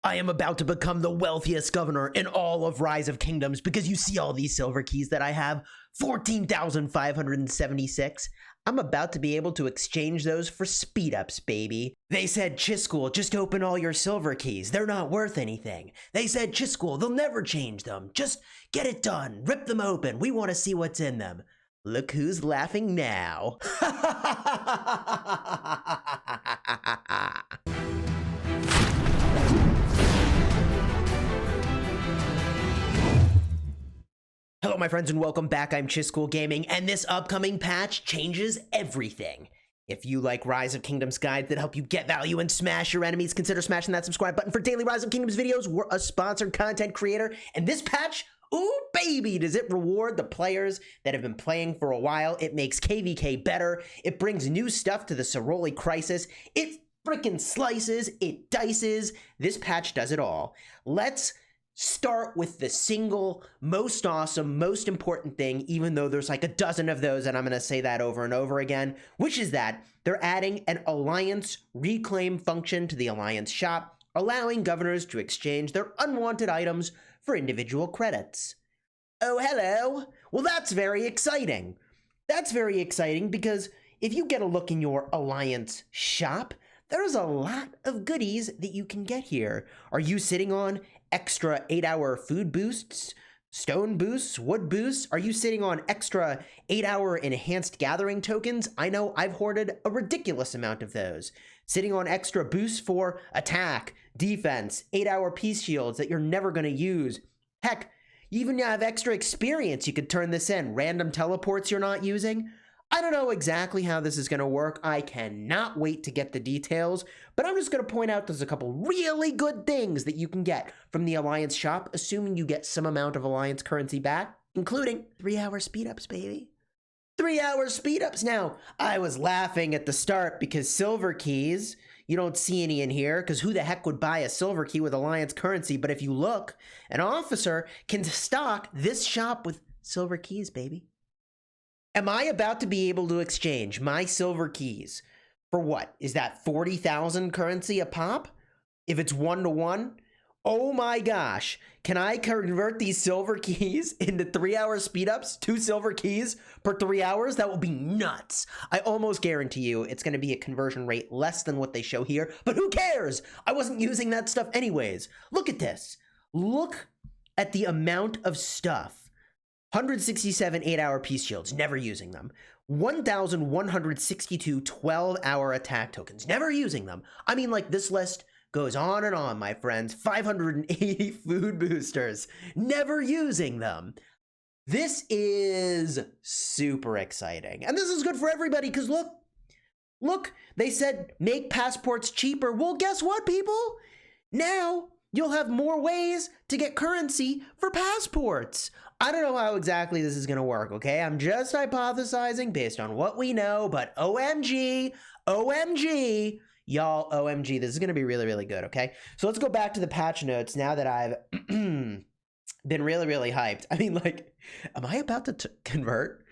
I am about to become the wealthiest governor in all of Rise of Kingdoms because you see all these silver keys that I have, 14,576. I'm about to be able to exchange those for speedups, baby. They said, Chisgule, just open all your silver keys. They're not worth anything. They said, Chisgule, they'll never change them. Just get it done. Rip them open. We want to see what's in them. Look who's laughing now. Hello, my friends, and welcome back. I'm Chisgule Gaming, and this upcoming patch changes everything. If you like Rise of Kingdoms guides that help you get value and smash your enemies, consider smashing that subscribe button for daily Rise of Kingdoms videos. We're a sponsored content creator, and this patch, ooh, baby, does it reward the players that have been playing for a while. It makes KVK better. It brings new stuff to the Synergies crisis. It freaking slices. It dices. This patch does it all. Let's start with the single most awesome, most important thing, even though there's like a dozen of those, and I'm going to say that over and over again, which is that they're adding an Alliance reclaim function to the Alliance shop, allowing governors to exchange their unwanted items for individual credits. Oh, hello. Well, that's very exciting. That's very exciting because if you get a look in your Alliance shop, there's a lot of goodies that you can get here. Are you sitting on extra 8-hour food boosts, stone boosts, wood boosts? Are you sitting on extra 8-hour enhanced gathering tokens? I know I've hoarded a ridiculous amount of those. Sitting on extra boosts for attack, defense, 8-hour peace shields that you're never going to use. Heck, you even have extra experience. You could turn this in. Random teleports you're not using. I don't know exactly how this is going to work. I cannot wait to get the details, but I'm just going to point out there's a couple really good things that you can get from the Alliance shop, assuming you get some amount of Alliance currency back, including 3-hour speedups, baby. 3-hour speedups. Now, I was laughing at the start because silver keys, you don't see any in here because who the heck would buy a silver key with Alliance currency? But if you look, an officer can stock this shop with silver keys, baby. Am I about to be able to exchange my silver keys for what? Is that 40,000 currency a pop? If it's 1-to-1? Oh my gosh. Can I convert these silver keys into 3-hour speedups? 2 silver keys per 3 hours? That will be nuts. I almost guarantee you it's going to be a conversion rate less than what they show here, but who cares? I wasn't using that stuff anyways. Look at this. Look at the amount of stuff. 167 8-hour peace shields, never using them. 1,162 12-hour attack tokens, never using them. I mean, like, this list goes on and on, my friends. 580 food boosters, never using them. This is super exciting. And this is good for everybody because look, they said make passports cheaper. Well, guess what, people? Now you'll have more ways to get currency for passports. I don't know how exactly this is going to work, okay? I'm just hypothesizing based on what we know, but OMG, y'all, OMG, this is going to be really, really good, okay? So let's go back to the patch notes now that I've been really, really hyped. I mean, like, am I about to convert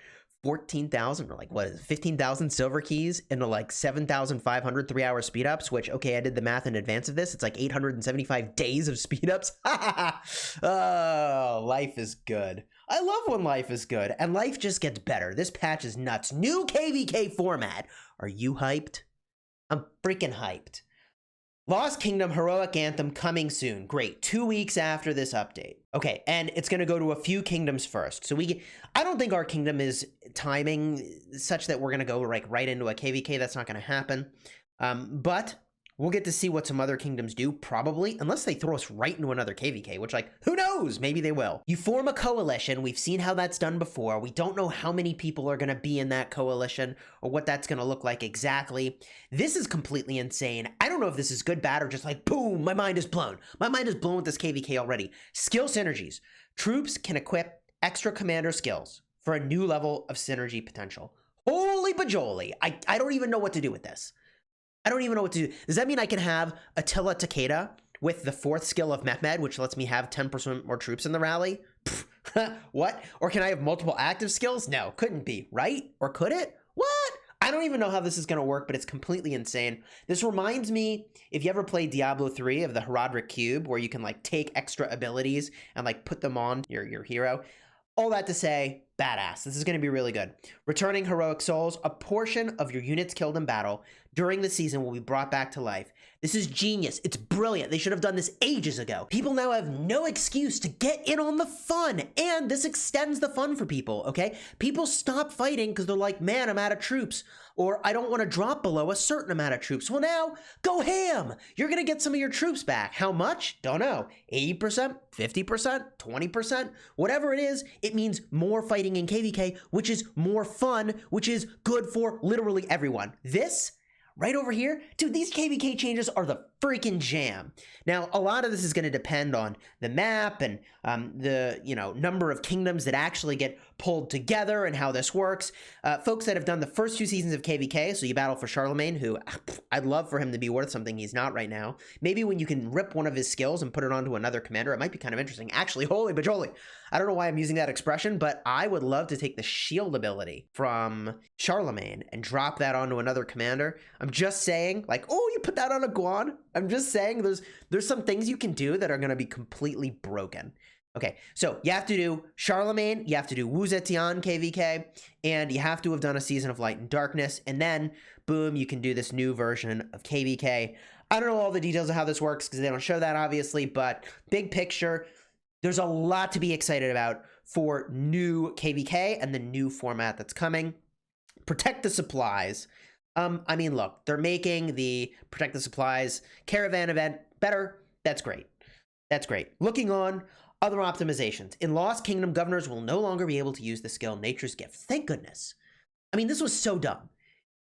14,000 or like, what is it, 15,000 silver keys into like 7,500 3-hour speedups, which, okay, I did the math in advance of this. It's like 875 days of speedups. Oh, life is good. I love when life is good, and life just gets better. This patch is nuts. New KVK format. Are you hyped? I'm freaking hyped. Lost Kingdom Heroic Anthem coming soon. Great. 2 weeks after this update. Okay, and it's going to go to a few kingdoms first. So I don't think our kingdom is timing such that we're going to go like right into a KVK. That's not going to happen. But we'll get to see what some other kingdoms do, probably, unless they throw us right into another KVK, which, like, who knows? Maybe they will. You form a coalition. We've seen how that's done before. We don't know how many people are going to be in that coalition or what that's going to look like exactly. This is completely insane. I don't know if this is good, bad, or just like, boom, my mind is blown. My mind is blown with this KVK already. Skill synergies. Troops can equip extra commander skills for a new level of synergy potential. Holy bajoli. I don't even know what to do with this. I don't even know what to do. Does that mean I can have Attila Takeda with the 4th skill of Mehmed, which lets me have 10% more troops in the rally? What? Or can I have multiple active skills? No, couldn't be, right? Or could it? What? I don't even know how this is going to work, but it's completely insane. This reminds me, if you ever played Diablo 3 of the Herodric Cube, where you can like take extra abilities and like put them on your hero. All that to say, badass. This is going to be really good. Returning heroic souls, a portion of your units killed in battle during the season will be brought back to life. This is genius. It's brilliant. They should have done this ages ago. People now have no excuse to get in on the fun, and this extends the fun for people, okay? People stop fighting because they're like, man, I'm out of troops, or I don't want to drop below a certain amount of troops. Well, now, go ham! You're going to get some of your troops back. How much? Don't know. 80%, 50%, 20%, whatever it is, it means more fighting in KVK, which is more fun, which is good for literally everyone. This right over here, dude, these KVK changes are the freaking jam. Now, a lot of this is going to depend on the map and the number of kingdoms that actually get pulled together and how this works. Folks that have done the first 2 seasons of KVK, so you battle for Charlemagne, who I'd love for him to be worth something he's not right now. Maybe when you can rip one of his skills and put it onto another commander, it might be kind of interesting. Actually, holy bajoli. I don't know why I'm using that expression, but I would love to take the shield ability from Charlemagne and drop that onto another commander. I'm just saying, like, oh, you put that on a Guan? I'm just saying there's some things you can do that are going to be completely broken. Okay, so you have to do Charlemagne, you have to do Wu Zetian KVK, and you have to have done a Season of Light and Darkness, and then, boom, you can do this new version of KVK. I don't know all the details of how this works because they don't show that, obviously, but big picture, there's a lot to be excited about for new KVK and the new format that's coming. Protect the supplies. I mean, look, they're making the Protect the Supplies caravan event better. That's great. That's great. Looking on, other optimizations. In Lost Kingdom, governors will no longer be able to use the skill Nature's Gift. Thank goodness. I mean, this was so dumb.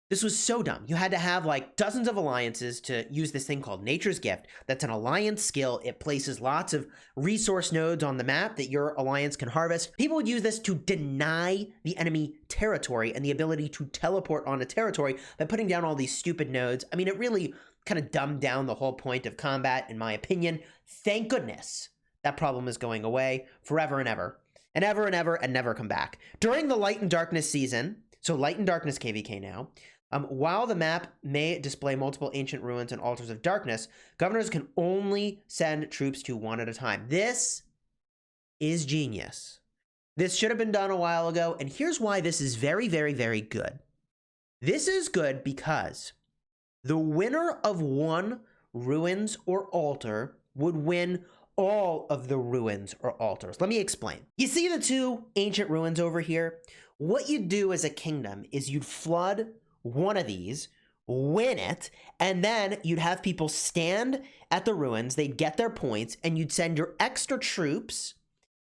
This was so dumb. You had to have like dozens of alliances to use this thing called Nature's Gift. That's an alliance skill. It places lots of resource nodes on the map that your alliance can harvest. People would use this to deny the enemy territory and the ability to teleport on a territory by putting down all these stupid nodes. I mean, it really kind of dumbed down the whole point of combat, in my opinion. Thank goodness that problem is going away forever and ever. And ever and ever and never come back. During the Light and Darkness season, so Light and Darkness KVK now, while the map may display multiple ancient ruins and altars of darkness, governors can only send troops to one at a time. This is genius. This should have been done a while ago, and here's why this is very, very, very good. This is good because the winner of one ruins or altar would win all of the ruins or altars. Let me explain. You see the 2 ancient ruins over here? What you'd do as a kingdom is you'd flood one of these, win it, and then you'd have people stand at the ruins, they'd get their points, and you'd send your extra troops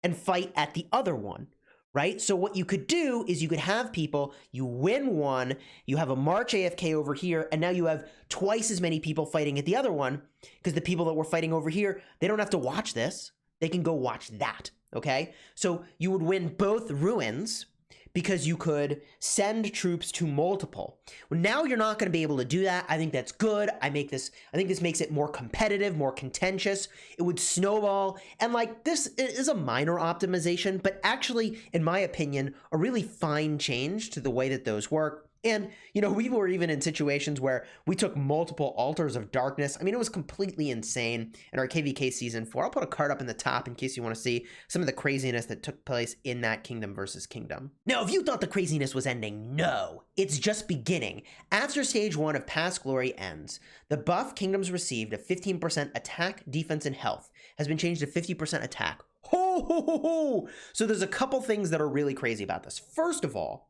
and fight at the other one, right? So what you could do is you could have people, you win one, you have a March AFK over here, and now you have twice as many people fighting at the other one, because the people that were fighting over here, they don't have to watch this, they can go watch that, okay? So you would win both ruins, because you could send troops to multiple. Well, now you're not going to be able to do that. I think that's good. I think this makes it more competitive, more contentious. It would snowball. And like, this is a minor optimization, but actually, in my opinion, a really fine change to the way that those work. And, we were even in situations where we took multiple altars of darkness. I mean, it was completely insane in our KVK Season 4. I'll put a card up in the top in case you want to see some of the craziness that took place in that Kingdom versus Kingdom. Now, if you thought the craziness was ending, no, it's just beginning. After Stage 1 of Past Glory ends, the buff Kingdoms received of 15% attack, defense, and health has been changed to 50% attack. Ho, ho, ho, ho! So there's a couple things that are really crazy about this. First of all,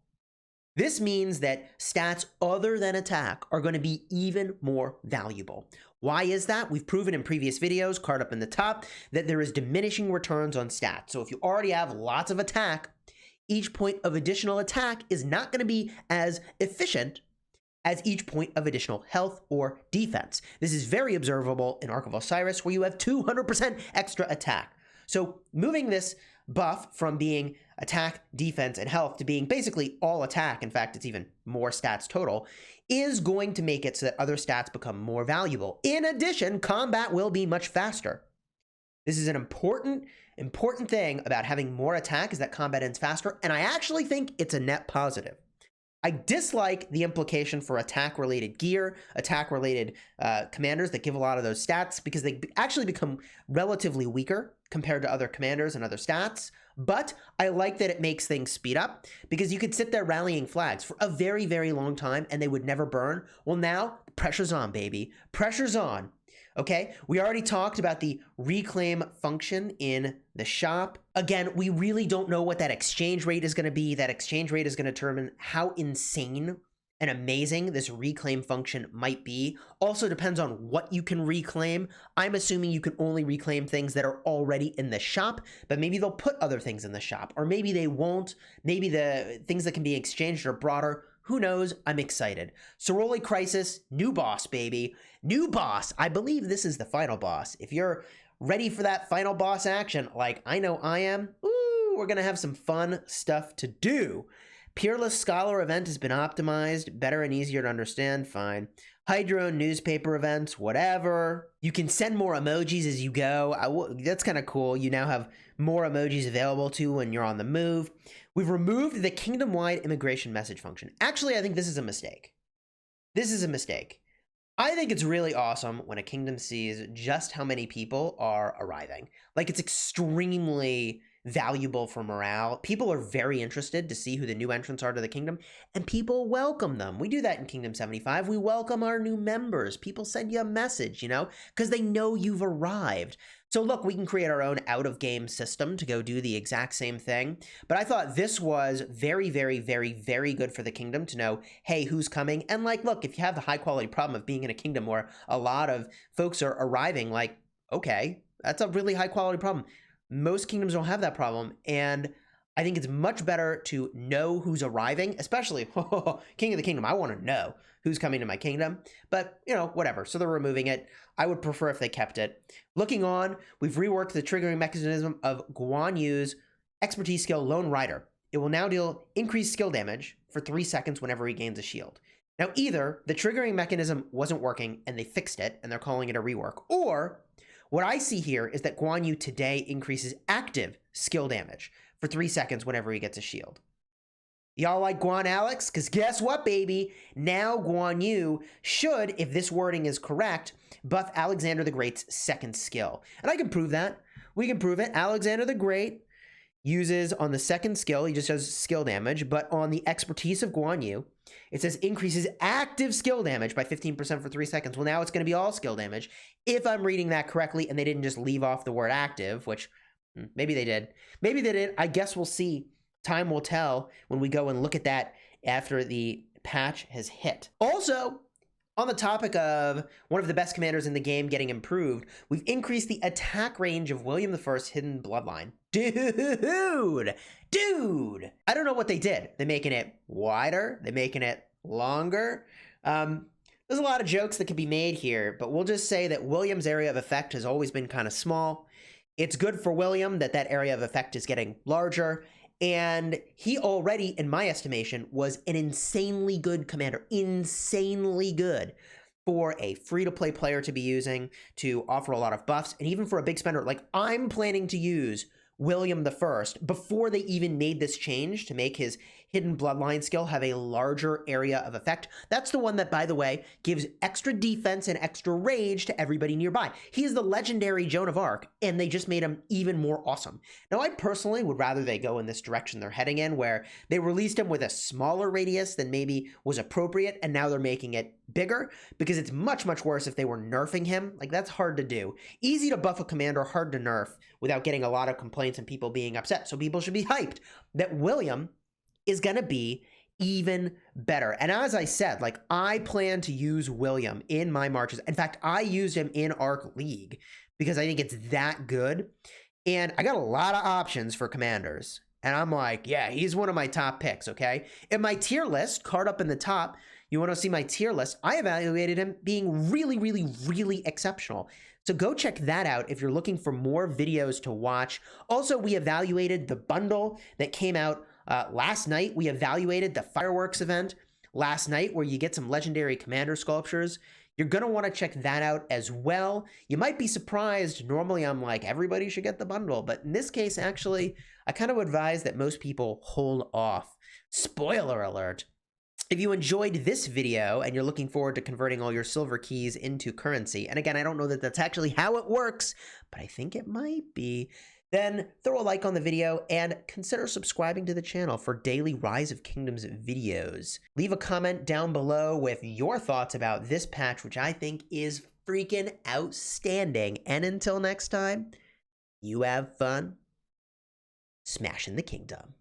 this means that stats other than attack are going to be even more valuable. Why is that? We've proven in previous videos, card up in the top, that there is diminishing returns on stats. So if you already have lots of attack, each point of additional attack is not going to be as efficient as each point of additional health or defense. This is very observable in Ark of Osiris, where you have 200% extra attack. So moving this buff from being attack, defense, and health to being basically all attack, in fact, it's even more stats total, is going to make it so that other stats become more valuable. In addition, combat will be much faster. This is an important thing about having more attack, is that combat ends faster, and I actually think it's a net positive. I dislike the implication for attack-related gear, attack-related commanders that give a lot of those stats because they actually become relatively weaker compared to other commanders and other stats. But I like that it makes things speed up because you could sit there rallying flags for a very, very long time and they would never burn. Well, now pressure's on, baby. Pressure's on. Okay, we already talked about the reclaim function in the shop. Again, we really don't know what that exchange rate is going to be. That exchange rate is going to determine how insane and amazing this reclaim function might be. Also depends on what you can reclaim. I'm assuming you can only reclaim things that are already in the shop, but maybe they'll put other things in the shop, or maybe they won't. Maybe the things that can be exchanged are broader. Who knows? I'm excited. Soroli Crisis, new boss, baby. New boss. I believe this is the final boss. If you're ready for that final boss action, like I know I am, ooh, we're going to have some fun stuff to do. Peerless Scholar event has been optimized, better and easier to understand, fine. Hydro newspaper events, whatever. You can send more emojis as you go. That's kind of cool. You now have more emojis available to when you're on the move. We've removed the kingdom-wide immigration message function. Actually, I think this is a mistake. This is a mistake. I think it's really awesome when a kingdom sees just how many people are arriving. Like, it's extremely valuable for morale. People are very interested to see who the new entrants are to the kingdom, and people welcome them. We do that in Kingdom 75. We welcome our new members. People send you a message, you know, because they know you've arrived. So look, we can create our own out-of-game system to go do the exact same thing. But I thought this was very, very, very, very good for the kingdom to know, hey, who's coming? And like, look, if you have the high-quality problem of being in a kingdom where a lot of folks are arriving, like, okay, that's a really high-quality problem. Most kingdoms don't have that problem, and I think it's much better to know who's arriving, especially King of the Kingdom. I want to know who's coming to my kingdom, but, you know, whatever. So they're removing it. I would prefer if they kept it. Looking on, we've reworked the triggering mechanism of Guan Yu's expertise skill Lone Rider. It will now deal increased skill damage for 3 seconds whenever he gains a shield. Now, either the triggering mechanism wasn't working and they fixed it and they're calling it a rework, or what I see here is that Guan Yu today increases active skill damage for 3 seconds whenever he gets a shield. Y'all like Guan Alex? Because guess what, baby? Now Guan Yu should, if this wording is correct, buff Alexander the Great's second skill. And I can prove that. We can prove it. Alexander the Great uses on the second skill, he just does skill damage, but on the expertise of Guan Yu, it says increases active skill damage by 15% for 3 seconds. Well, now it's going to be all skill damage, if I'm reading that correctly, and they didn't just leave off the word active, which maybe they did. Maybe they didn't. I guess we'll see. Time will tell when we go and look at that after the patch has hit. Also, on the topic of one of the best commanders in the game getting improved, we've increased the attack range of William I's hidden bloodline. Dude! I don't know what they did. They're making it wider. They're making it longer. There's a lot of jokes that could be made here, but we'll just say that William's area of effect has always been kind of small. It's good for William that that area of effect is getting larger. And he already, in my estimation, was an insanely good commander. Insanely good for a free-to-play player to be using, to offer a lot of buffs, and even for a big spender. Like, I'm planning to use William I before they even made this change to make his hidden bloodline skill have a larger area of effect. That's the one that, by the way, gives extra defense and extra rage to everybody nearby. He is the legendary Joan of Arc, and they just made him even more awesome. Now, I personally would rather they go in this direction they're heading in, where they released him with a smaller radius than maybe was appropriate, and now they're making it bigger, because it's much, much worse if they were nerfing him. Like, that's hard to do. Easy to buff a commander, hard to nerf without getting a lot of complaints and people being upset. So people should be hyped that William is going to be even better. And as I said, like, I plan to use William in my marches. In fact, I used him in Arc League because I think it's that good. And I got a lot of options for commanders. And I'm like, yeah, he's one of my top picks, okay? In my tier list, card up in the top, you want to see my tier list, I evaluated him being really, really, really exceptional. So go check that out if you're looking for more videos to watch. Also, we evaluated the bundle that came out last night. We evaluated the fireworks event last night where you get some legendary commander sculptures. You're going to want to check that out as well. You might be surprised. Normally, I'm like, everybody should get the bundle. But in this case, actually, I kind of advise that most people hold off. Spoiler alert. If you enjoyed this video and you're looking forward to converting all your silver keys into currency, and again, I don't know that that's actually how it works, but I think it might be, then throw a like on the video and consider subscribing to the channel for daily Rise of Kingdoms videos. Leave a comment down below with your thoughts about this patch, which I think is freaking outstanding. And until next time, you have fun smashing the kingdom.